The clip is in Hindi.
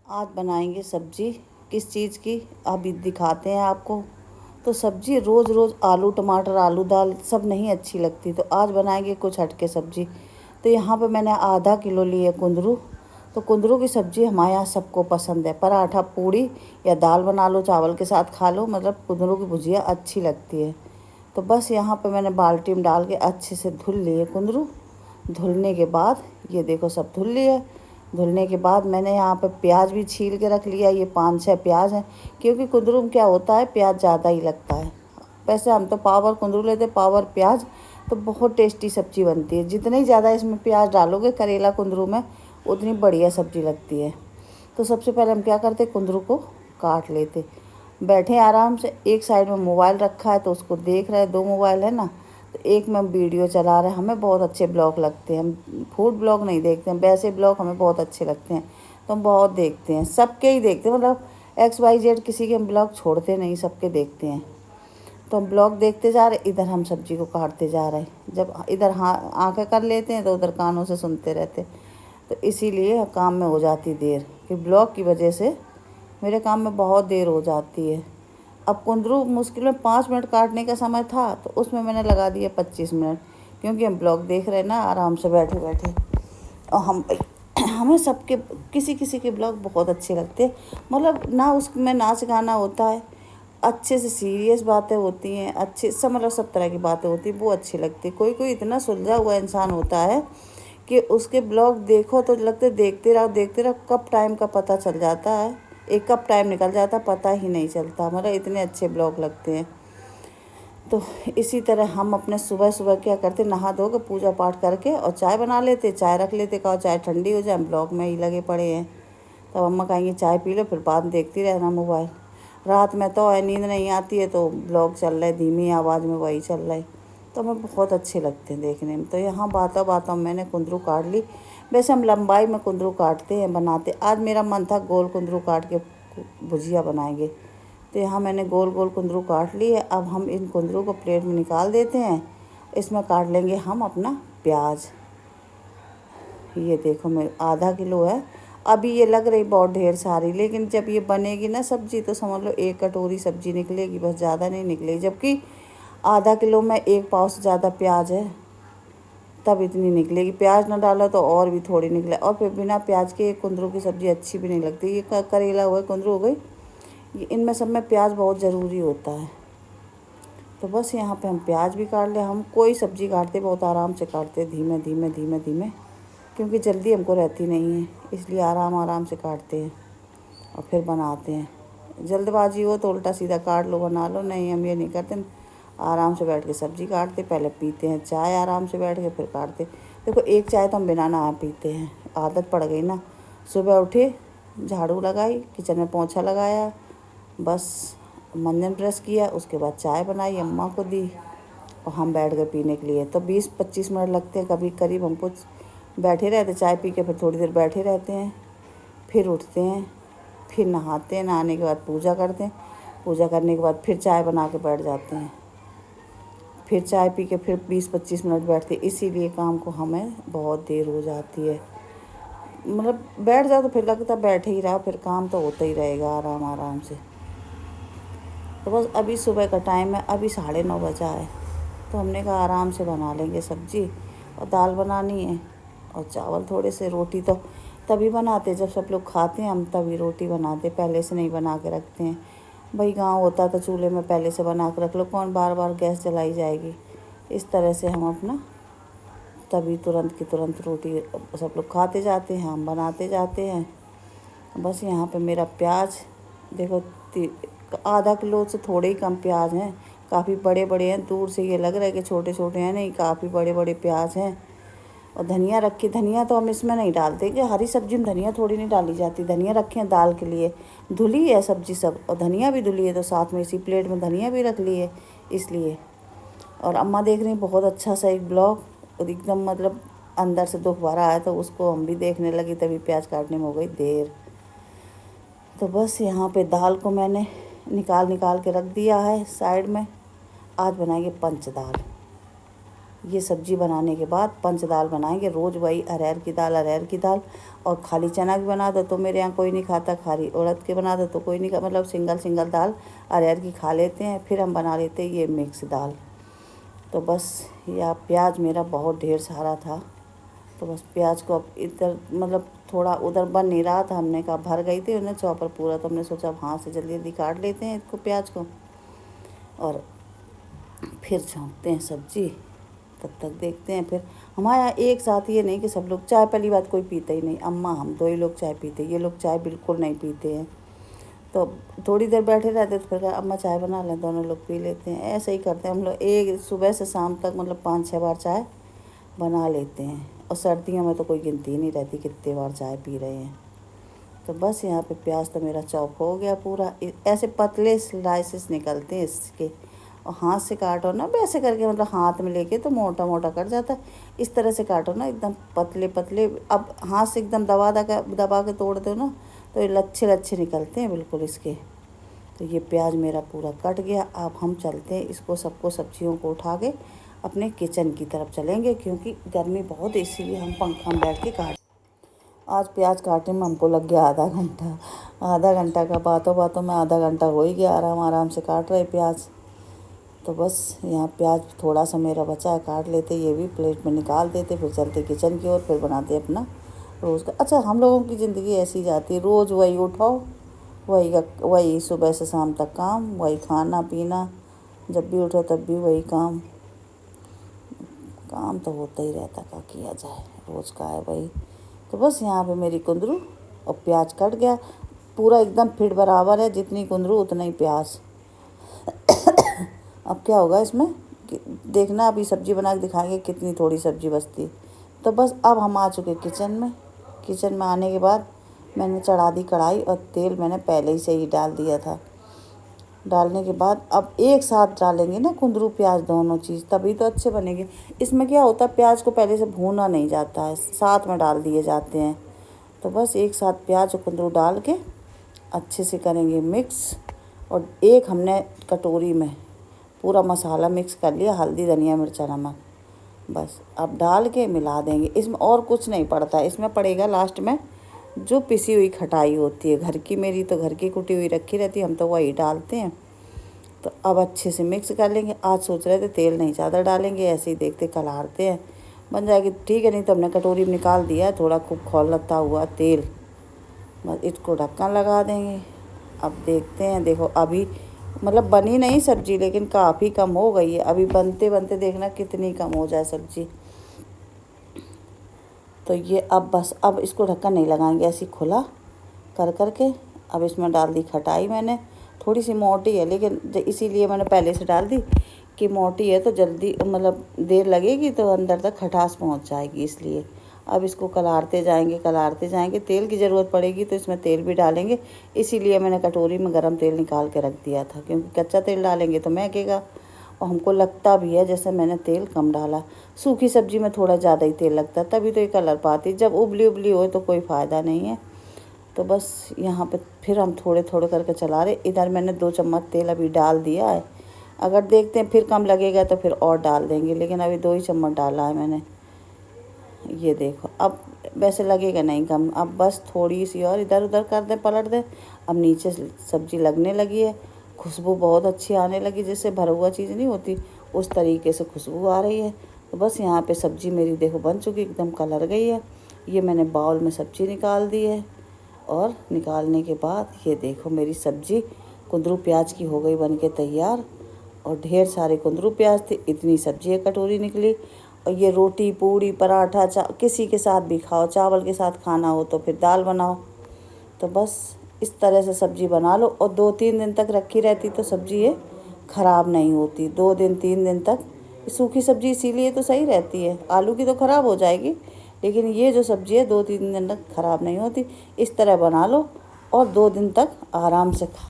आज बनाएंगे सब्जी। किस चीज़ की अभी दिखाते हैं आपको। तो सब्जी रोज़ रोज़ आलू टमाटर आलू दाल सब नहीं अच्छी लगती, तो आज बनाएंगे कुछ हटके सब्जी। तो यहाँ पे मैंने आधा किलो लिए कुंदरू। तो कुंदरू की सब्ज़ी हमारे यहाँ सबको पसंद है। पराठा पूड़ी या दाल बना लो, चावल के साथ खा लो, मतलब कुंदरू की भुजिया अच्छी लगती है। तो बस यहाँ पे मैंने बाल्टी में डाल के अच्छे से धुल लिए कुंदरू। धुलने के बाद ये देखो सब धुल लिए। धुलने के बाद मैंने यहाँ पे प्याज भी छील के रख लिया। ये 5-6 प्याज हैं, क्योंकि कुंदरू में क्या होता है, प्याज ज़्यादा ही लगता है। वैसे हम तो पावर कुंदरू लेते, पावर प्याज, तो बहुत टेस्टी सब्ज़ी बनती है। जितने ही ज़्यादा इसमें प्याज डालोगे करेला कुंदरू में, उतनी बढ़िया सब्ज़ी लगती है। तो सबसे पहले हम क्या करते, कुंदरू को काट लेते। बैठे आराम से, एक साइड में मोबाइल रखा है तो उसको देख रहे हैं। 2 मोबाइल है ना, तो एक में वीडियो चला रहे हैं। हमें बहुत अच्छे ब्लॉग लगते हैं, हम फूड ब्लॉग नहीं देखते हैं, वैसे ब्लॉग हमें बहुत अच्छे लगते हैं, तो हम बहुत देखते हैं। सबके ही देखते हैं, मतलब XYZ किसी के हम ब्लॉग छोड़ते नहीं, सबके देखते हैं। तो हम ब्लॉग देखते जा रहे, इधर हम सब्जी को काटते जा रहे हैं। जब इधर हाँ आँखें कर लेते हैं तो उधर कानों से सुनते रहते। तो इसीलिए काम में हो जाती देर, कि ब्लॉग की वजह से मेरे काम में बहुत देर हो जाती है। अब कुंदरू मुश्किल में 5 मिनट काटने का समय था, तो उसमें मैंने लगा दिया 25 मिनट, क्योंकि हम ब्लॉग देख रहे हैं ना आराम से बैठे बैठे। और हमें सबके किसी किसी के ब्लॉग बहुत अच्छे लगते हैं, मतलब ना उसमें नाच गाना होता है, अच्छे से सीरियस बातें होती हैं, अच्छे सब मतलब सब तरह की बातें होती हैं, वो अच्छी लगती है। कोई कोई इतना सुलझा हुआ इंसान होता है कि उसके ब्लॉग देखो तो लगते देखते रहो, कब टाइम का पता चल जाता है, एक कब टाइम निकल जाता पता ही नहीं चलता, मतलब इतने अच्छे ब्लॉग लगते हैं। तो इसी तरह हम अपने सुबह सुबह क्या करते, नहा धो के पूजा पाठ करके और चाय बना लेते, चाय रख लेते, कहो चाय ठंडी हो जाए, हम ब्लॉग में ही लगे पड़े हैं। तब अम्मा कहेंगी चाय पी लो, फिर बाद में देखती रहना मोबाइल। रात में तो नींद नहीं आती है, तो ब्लॉग चल रहा है धीमी आवाज़ में, वही चल रहा है, तो हमें बहुत अच्छे लगते हैं देखने में। तो यहाँ बातों बातों में मैंने कुंदरू काट ली। वैसे हम लंबाई में कुंदरू काटते हैं, बनाते। आज मेरा मन था गोल कुंदरू काट के भुजिया बनाएंगे, तो यहाँ मैंने गोल गोल कुंदरू काट ली है। अब हम इन कुंदरू को प्लेट में निकाल देते हैं। इसमें काट लेंगे हम अपना प्याज। ये देखो मैं आधा किलो है। अभी ये लग रही बहुत ढेर सारी, लेकिन जब ये बनेगी ना सब्ज़ी तो समझ लो 1 कटोरी सब्ज़ी निकलेगी, बस ज़्यादा नहीं निकलेगी। जबकि आधा किलो में 1 पाव से ज़्यादा प्याज है, तब इतनी निकलेगी। प्याज ना डालो तो और भी थोड़ी निकले। और फिर बिना प्याज के कुंदरू की सब्ज़ी अच्छी भी नहीं लगती। ये करेला हुआ, कुंदरू हो गई, इनमें सब में प्याज बहुत ज़रूरी होता है। तो बस यहाँ पे हम प्याज भी काट ले। हम कोई सब्ज़ी काटते बहुत आराम से काटते, धीमे धीमे धीमे धीमे, क्योंकि जल्दी हमको रहती नहीं है, इसलिए आराम आराम से काटते हैं और फिर बनाते हैं। जल्दबाजी हो तो उल्टा सीधा काट लो बना लो, नहीं हम ये नहीं करते, आराम से बैठ के सब्ज़ी काटते, पहले पीते हैं चाय आराम से बैठ के, फिर काटते। देखो एक चाय तो हम बिना नहाए पीते हैं, आदत पड़ गई ना। सुबह उठे, झाड़ू लगाई, किचन में पोंछा लगाया, बस मंजन ब्रश किया, उसके बाद चाय बनाई, अम्मा को दी और हम बैठ गए पीने के लिए। तो 20-25 मिनट लगते हैं कभी करीब हमको। बैठे रहते चाय पी के, फिर थोड़ी देर बैठे रहते हैं, फिर उठते हैं, फिर नहाते हैं, नहाने के बाद पूजा करते हैं, पूजा करने के बाद फिर चाय बना के बैठ जाते हैं, फिर चाय पी के फिर 20-25 मिनट बैठते। इसीलिए काम को हमें बहुत देर हो जाती है, मतलब बैठ जाओ तो फिर लगता बैठे ही रहा, फिर काम तो होता ही रहेगा आराम आराम से। तो बस अभी सुबह का टाइम है, अभी 9:30 बजा है, तो हमने कहा आराम से बना लेंगे सब्ज़ी, और दाल बनानी है और चावल थोड़े से। रोटी तो तभी बनाते जब सब लोग खाते हैं, हम तभी रोटी बनाते, पहले से नहीं बना के रखते हैं। भाई गांव होता तो चूल्हे में पहले से बना के रख लो, कौन बार बार गैस जलाई जाएगी। इस तरह से हम अपना तभी तुरंत की तुरंत रोटी सब लोग खाते जाते हैं, हम बनाते जाते हैं। बस यहाँ पे मेरा प्याज देखो, आधा किलो से थोड़े ही कम प्याज हैं, काफ़ी बड़े बड़े हैं। दूर से ये लग रहा है कि छोटे छोटे हैं, नहीं काफ़ी बड़े बड़े प्याज हैं। और धनिया रखी, धनिया तो हम इसमें नहीं डालते, कि हरी सब्जी में धनिया थोड़ी नहीं डाली जाती। धनिया रखे हैं दाल के लिए, धुली है सब्जी सब, और धनिया भी धुली है, तो साथ में इसी प्लेट में धनिया भी रख ली है इसलिए। और अम्मा देख रही बहुत अच्छा सा एक ब्लॉग, और एकदम मतलब अंदर से दुख भरा आया, तो उसको हम भी देखने लगी, तभी प्याज काटने में हो गई देर। तो बस यहाँ पे दाल को मैंने निकाल के रख दिया है साइड में। आज बनाएंगे पंच दाल। ये सब्ज़ी बनाने के बाद पंच दाल बनाएंगे। रोज़ वही अरहर की दाल और खाली चना की बना दो तो मेरे यहाँ कोई नहीं खाता, खाली उड़द की बना दो तो कोई नहीं, मतलब सिंगल दाल अरहर की खा लेते हैं। फिर हम बना लेते हैं ये मिक्स दाल। तो बस यह प्याज मेरा बहुत ढेर सारा था, तो बस प्याज को अब इधर मतलब थोड़ा उधर बन नहीं रहा था, हमने कहा भर गई थी उन्हें चॉपर पूरा, तो हमने सोचा अब हाथ से जल्दी जल्दी काट लेते हैं इसको प्याज को और फिर छौंकते हैं सब्ज़ी। तब तक देखते हैं। फिर हमारे यहाँ एक साथ ये नहीं कि सब लोग चाय, पहली बात कोई पीते ही नहीं, अम्मा हम 2 ही लोग चाय पीते, ये लोग चाय बिल्कुल नहीं पीते हैं। तो थोड़ी देर बैठे रहते तो फिर अम्मा चाय बना लें, दोनों लोग पी लेते हैं। ऐसे ही करते हैं हम लोग, एक सुबह से शाम तक मतलब 5-6 बार चाय बना लेते हैं। और सर्दियों में तो कोई गिनती ही नहीं रहती कितने बार चाय पी रहे हैं। तो बस यहाँ पे प्याज तो मेरा चॉप हो गया पूरा, ऐसे पतले स्लाइसेस निकलते हैं इसके। और हाथ से काटो ना वैसे करके, मतलब हाथ में लेके तो मोटा मोटा कट जाता है, इस तरह से काटो ना एकदम पतले पतले। अब हाथ से एकदम दबा के तोड़ दो ना तो ये लच्छे लच्छे निकलते हैं बिल्कुल इसके। तो ये प्याज मेरा पूरा कट गया। अब हम चलते हैं इसको सबको सब्जियों को उठा के अपने किचन की तरफ चलेंगे, क्योंकि गर्मी बहुत है इसीलिए हम पंखा में बैठ के काट। आज प्याज काटने में हमको लग गया आधा घंटा का, बातों में आधा घंटा हो ही गया। आराम से काट रहे प्याज। तो बस यहाँ प्याज थोड़ा सा मेरा बचा है, काट लेते, ये भी प्लेट में निकाल देते, फिर चलते किचन की ओर, फिर बनाते अपना रोज़ का। अच्छा, हम लोगों की ज़िंदगी ऐसी जाती है, रोज़ वही उठाओ, वही सुबह से शाम तक काम, वही खाना पीना, जब भी उठो तब भी वही काम तो होता ही रहता, क्या किया जाए, रोज़ का है भाई। तो बस यहाँ पे मेरी कुंदरू और प्याज कट गया पूरा एकदम फिट बराबर है, जितनी कुंदरू उतना ही प्याज। अब क्या होगा इसमें कि देखना, अभी सब्ज़ी बना के दिखाएंगे कितनी थोड़ी सब्ज़ी बचती। तो बस अब हम आ चुके किचन में आने के बाद मैंने चढ़ा दी कढ़ाई और तेल मैंने पहले ही से ही डाल दिया था। डालने के बाद अब एक साथ डालेंगे ना कुंदरू प्याज दोनों चीज़, तभी तो अच्छे बनेंगे। इसमें क्या होता है, प्याज को पहले से भूना नहीं जाता है, साथ में डाल दिए जाते हैं। तो बस एक साथ प्याज और कुंदरू डाल के अच्छे से करेंगे मिक्स। और एक हमने कटोरी में पूरा मसाला मिक्स कर लिया, हल्दी धनिया मिर्चा नमक, बस अब डाल के मिला देंगे। इसमें और कुछ नहीं पड़ता है, इसमें पड़ेगा लास्ट में जो पिसी हुई खटाई होती है घर की, मेरी तो घर की कुटी हुई रखी रहती है, हम तो वही डालते हैं। तो अब अच्छे से मिक्स कर लेंगे। आज सोच रहे थे तेल नहीं ज़्यादा डालेंगे, ऐसे ही देखते कलारते हैं बन जाएगी ठीक है, नहीं तो हमने कटोरी में निकाल दिया, थोड़ा खूब खौलता हुआ तेल। बस इसको ढक्कन लगा देंगे। अब देखते हैं, देखो अभी मतलब बनी नहीं सब्ज़ी, लेकिन काफ़ी कम हो गई है। अभी बनते बनते देखना कितनी कम हो जाए सब्ज़ी। तो ये अब इसको ढक्कन नहीं लगाएंगे, ऐसे खुला कर के। अब इसमें डाल दी खटाई मैंने, थोड़ी सी मोटी है लेकिन इसीलिए मैंने पहले से डाल दी कि मोटी है तो जल्दी मतलब देर लगेगी तो अंदर तक खटास पहुंच जाएगी, इसलिए। अब इसको कलारते जाएंगे। तेल की ज़रूरत पड़ेगी तो इसमें तेल भी डालेंगे, इसीलिए मैंने कटोरी में गरम तेल निकाल के रख दिया था, क्योंकि कच्चा तेल डालेंगे तो महकेगा। और हमको लगता भी है जैसे मैंने तेल कम डाला। सूखी सब्ज़ी में थोड़ा ज़्यादा ही तेल लगता है, तभी तो ये कलर पाती, जब उबली हो तो कोई फ़ायदा नहीं है। तो बस यहाँ पे फिर हम थोड़े करके चला रहे। इधर मैंने 2 चम्मच तेल अभी डाल दिया है, अगर देखते हैं फिर कम लगेगा तो फिर और डाल देंगे, लेकिन अभी 2 ही चम्मच डाला है मैंने। ये देखो, अब वैसे लगेगा नहीं कम, अब बस थोड़ी सी और इधर उधर कर दें, पलट दें। अब नीचे सब्ज़ी लगने लगी है, खुशबू बहुत अच्छी आने लगी, जैसे भरा हुआ चीज़ नहीं होती उस तरीके से खुशबू आ रही है। तो बस यहाँ पे सब्ज़ी मेरी देखो बन चुकी, एकदम कलर गई है। ये मैंने बाउल में सब्ज़ी निकाल दी है, और निकालने के बाद ये देखो मेरी सब्ज़ी कुंदरू प्याज की हो गई बन के तैयार। और ढेर सारे कुंदरू प्याज थे, इतनी सब्ज़ी एक कटोरी निकली। और ये रोटी पूड़ी पराठा किसी के साथ भी खाओ, चावल के साथ खाना हो तो फिर दाल बनाओ। तो बस इस तरह से सब्ज़ी बना लो, और 2-3 दिन तक रखी रहती तो सब्ज़ी ये ख़राब नहीं होती। 2 दिन 3 दिन तक सूखी सब्ज़ी इसीलिए तो सही रहती है, आलू की तो ख़राब हो जाएगी, लेकिन ये जो सब्ज़ी है 2-3 दिन तक ख़राब नहीं होती। इस तरह बना लो और 2 दिन तक आराम से खा